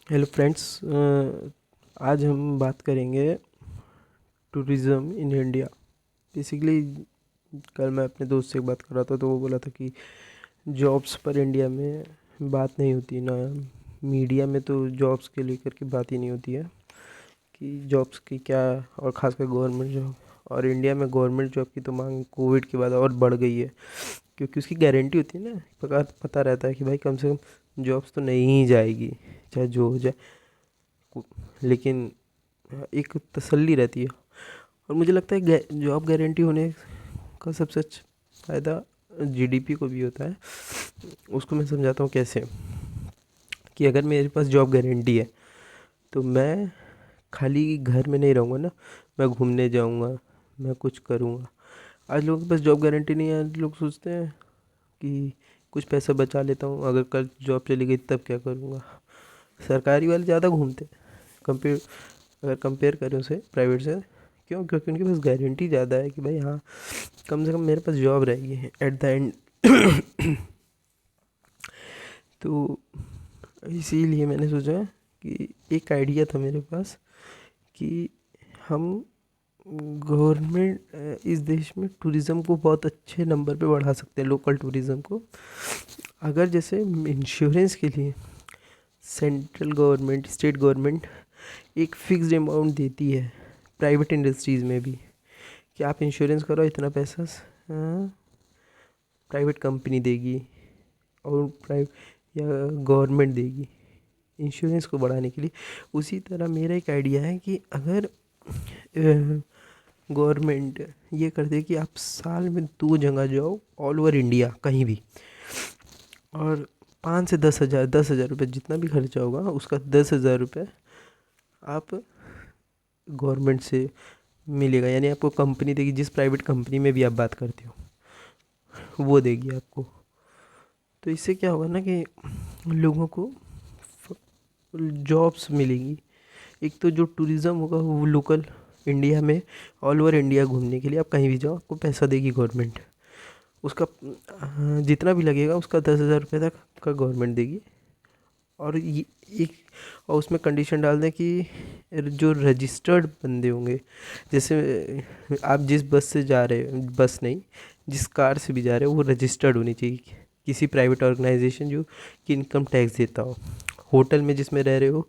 Hello friends. आज हम बात करेंगे टूरिज़्म इन इंडिया। बेसिकली कल मैं अपने दोस्त से एक बात कर रहा था तो वो बोला था कि जॉब्स पर इंडिया में बात नहीं होती ना, मीडिया में तो जॉब्स के लेकर के बात ही नहीं होती है कि जॉब्स की क्या, और ख़ासकर गवर्नमेंट जॉब। और इंडिया में गवर्नमेंट जॉब की तो मांग कोविड के बाद और बढ़ गई है, क्योंकि उसकी गारंटी होती है ना, पता रहता है कि भाई कम से कम जॉब्स तो नहीं ही जाएगी, चाहे जो हो जाए। लेकिन एक तसल्ली रहती है। और मुझे लगता है जॉब गारंटी होने का सबसे अच्छा फ़ायदा जीडीपी को भी होता है। उसको मैं समझाता हूँ कैसे, कि अगर मेरे पास जॉब गारंटी है तो मैं खाली घर में नहीं रहूँगा ना, मैं घूमने जाऊँगा, मैं कुछ करूँगा। आज लोगों के पास जॉब गारंटी नहीं है, आज लोग सोचते हैं कि कुछ पैसा बचा लेता हूँ, अगर कल जॉब चली गई तब क्या करूँगा। सरकारी वाले ज़्यादा घूमते हैं कंपेयर, अगर कंपेयर करें उसे प्राइवेट से। क्यों? क्योंकि उनके पास गारंटी ज़्यादा है कि भाई हाँ, कम से कम मेरे पास जॉब रहेगी एट द एंड। तो इसीलिए मैंने सोचा कि एक आइडिया था मेरे पास कि हम गवर्नमेंट इस देश में टूरिज़्म को बहुत अच्छे नंबर पे बढ़ा सकते हैं, लोकल टूरिज़्म को। अगर जैसे इंश्योरेंस के लिए सेंट्रल गवर्नमेंट, स्टेट गवर्नमेंट एक फ़िक्स्ड अमाउंट देती है, प्राइवेट इंडस्ट्रीज़ में भी, कि आप इंश्योरेंस करो, इतना पैसा प्राइवेट कंपनी देगी और प्राइवेट या गवर्नमेंट देगी इंश्योरेंस को बढ़ाने के लिए। उसी तरह मेरा एक आइडिया है कि अगर गवर्नमेंट ये कर दे कि आप साल में 2 जगह जाओ, ऑल ओवर इंडिया कहीं भी, और 5 से 10 हज़ार, 10 हज़ार रुपये जितना भी खर्चा होगा उसका 10 हज़ार रुपये आप गवर्नमेंट से मिलेगा। यानी आपको कंपनी देगी, जिस प्राइवेट कंपनी में भी आप बात करते हो वो देगी आपको। तो इससे क्या होगा ना कि लोगों को जॉब्स मिलेगी। एक तो जो टूरिज़्म होगा वो लोकल इंडिया में, ऑल ओवर इंडिया घूमने के लिए आप कहीं भी जाओ आपको पैसा देगी गवर्नमेंट। उसका जितना भी लगेगा उसका 10 हज़ार रुपये तक का गवर्नमेंट देगी। और ये एक, और उसमें कंडीशन डाल दें कि जो रजिस्टर्ड बंदे होंगे, जैसे आप जिस बस से जा रहे हो, बस नहीं, जिस कार से भी जा रहे हो वो रजिस्टर्ड होनी चाहिए किसी प्राइवेट ऑर्गेनाइजेशन जो कि इनकम टैक्स देता हो। होटल में जिसमें रह रहे हो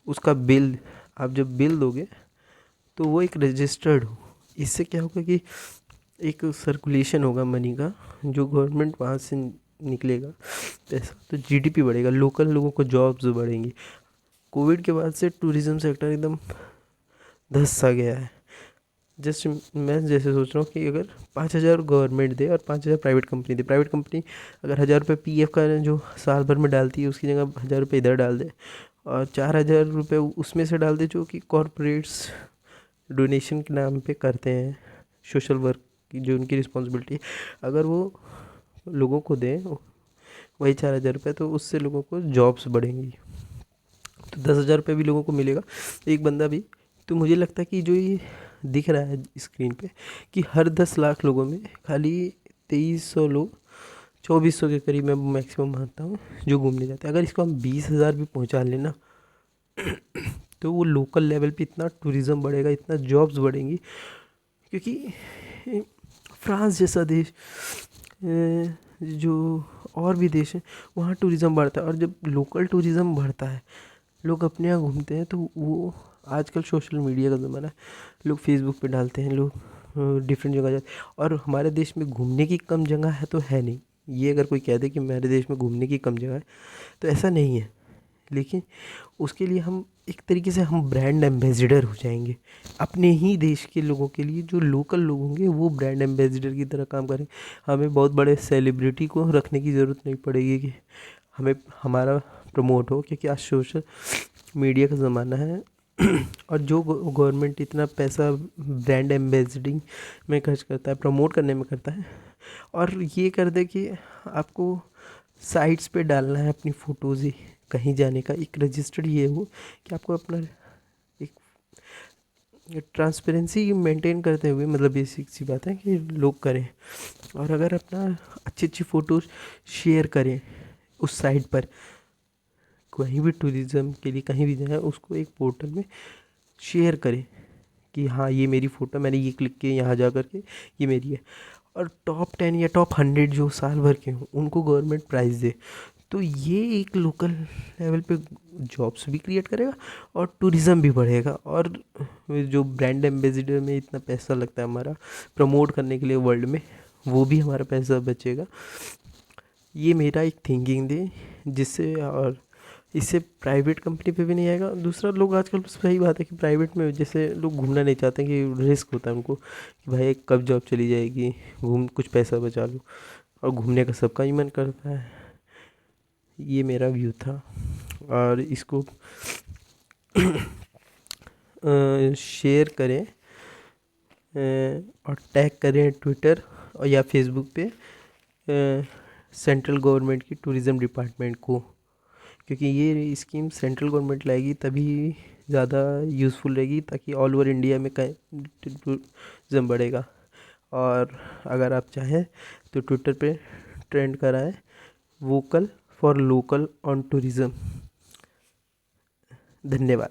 उसका बिल, आप जब बिल दोगे तो वो एक रजिस्टर्ड हो। इससे क्या होगा कि एक सर्कुलेशन होगा मनी का, जो गवर्नमेंट वहाँ से निकलेगा पैसा, तो जीडीपी बढ़ेगा, लोकल लोगों को जॉब्स बढ़ेंगी। कोविड के बाद से टूरिज़्म सेक्टर एकदम धंस सा गया है। जस्ट मैं जैसे सोच रहा हूँ कि अगर 5 हज़ार गवर्नमेंट दे और 5 हज़ार प्राइवेट कंपनी दे, प्राइवेट कंपनी अगर 1,000 रुपये पीएफ का जो साल भर में डालती है उसकी जगह 1,000 रुपये इधर डाल दे, और 4,000 रुपये उसमें से डाल दे जो कि कॉरपोरेट्स डोनेशन के नाम पे करते हैं, सोशल वर्क की जो उनकी रिस्पॉन्सिबिलिटी है, अगर वो लोगों को दें वही 4,000 रुपये, तो उससे लोगों को जॉब्स बढ़ेंगी। तो 10,000 रुपये भी लोगों को मिलेगा, एक बंदा भी। तो मुझे लगता है कि जो ये दिख रहा है स्क्रीन पे कि हर 10 लाख लोगों में खाली 2,300 लोग, 2,400 के करीब मैं मैक्सिमम मानता हूँ जो घूमने जाते हैं। अगर इसको हम 20,000 भी पहुँचा लेना तो वो लोकल लेवल पे इतना टूरिज़्म बढ़ेगा, इतना जॉब्स बढ़ेंगी। क्योंकि फ्रांस जैसा देश, जो और भी देश हैं, वहाँ टूरिज़्म बढ़ता है। और जब लोकल टूरिज़्म बढ़ता है, लोग अपने यहाँ घूमते हैं, तो वो आजकल सोशल मीडिया का ज़माना है, लोग फेसबुक पे डालते हैं, लोग डिफरेंट जगह जाते हैं। और हमारे देश में घूमने की कम जगह है तो है नहीं, ये अगर कोई कह दे कि हमारे देश में घूमने की कम जगह है तो ऐसा नहीं है। लेकिन उसके लिए हम एक तरीके से हम ब्रांड एम्बेसडर हो जाएंगे अपने ही देश के लोगों के लिए। जो लोकल लोग होंगे वो ब्रांड एम्बेसडर की तरह काम करें। हमें बहुत बड़े सेलिब्रिटी को रखने की ज़रूरत नहीं पड़ेगी कि हमें हमारा प्रमोट हो, क्योंकि आज सोशल मीडिया का ज़माना है। और जो गवर्नमेंट इतना पैसा ब्रांड एम्बेसडिंग में खर्च करता है, प्रमोट करने में करता है, और ये कर दे कि आपको साइट्स पे डालना है अपनी फ़ोटोज़ ही, कहीं जाने का एक रजिस्टर्ड ये हो कि आपको अपना एक ट्रांसपेरेंसी मेंटेन करते हुए, मतलब बेसिक सी बात है कि लोग करें। और अगर अपना अच्छी अच्छी फ़ोटोज़ शेयर करें उस साइट पर, कहीं भी टूरिज़्म के लिए कहीं भी जाए उसको एक पोर्टल में शेयर करें कि हाँ ये मेरी फ़ोटो, मैंने ये क्लिक किया यहाँ जा कर के, ये मेरी है। और टॉप 10 या टॉप 100 जो साल भर के हों उनको गवर्नमेंट प्राइज़ दे, तो ये एक लोकल लेवल पे जॉब्स भी क्रिएट करेगा और टूरिज़्म भी बढ़ेगा। और जो ब्रांड एम्बेसडर में इतना पैसा लगता है हमारा प्रमोट करने के लिए वर्ल्ड में, वो भी हमारा पैसा बचेगा। ये मेरा एक थिंकिंग थी जिससे, और इससे प्राइवेट कंपनी पे भी नहीं आएगा। दूसरा, लोग आजकल सही बात है कि प्राइवेट में जैसे लोग घूमना नहीं चाहते कि रिस्क होता है उनको कि भाई कब जॉब चली जाएगी, घूम कुछ पैसा बचा लूँ, और घूमने का सबका ही मन करता है। ये मेरा व्यू था, और इसको शेयर करें और टैग करें ट्विटर और या फेसबुक पे सेंट्रल गवर्नमेंट की टूरिज़्म डिपार्टमेंट को, क्योंकि ये स्कीम सेंट्रल गवर्नमेंट लाएगी तभी ज़्यादा यूज़फुल रहेगी, ताकि ऑल ओवर इंडिया में टूरिज़्म बढ़ेगा। और अगर आप चाहें तो ट्विटर पे ट्रेंड कराएं vocal for local on tourism. धन्यवाद।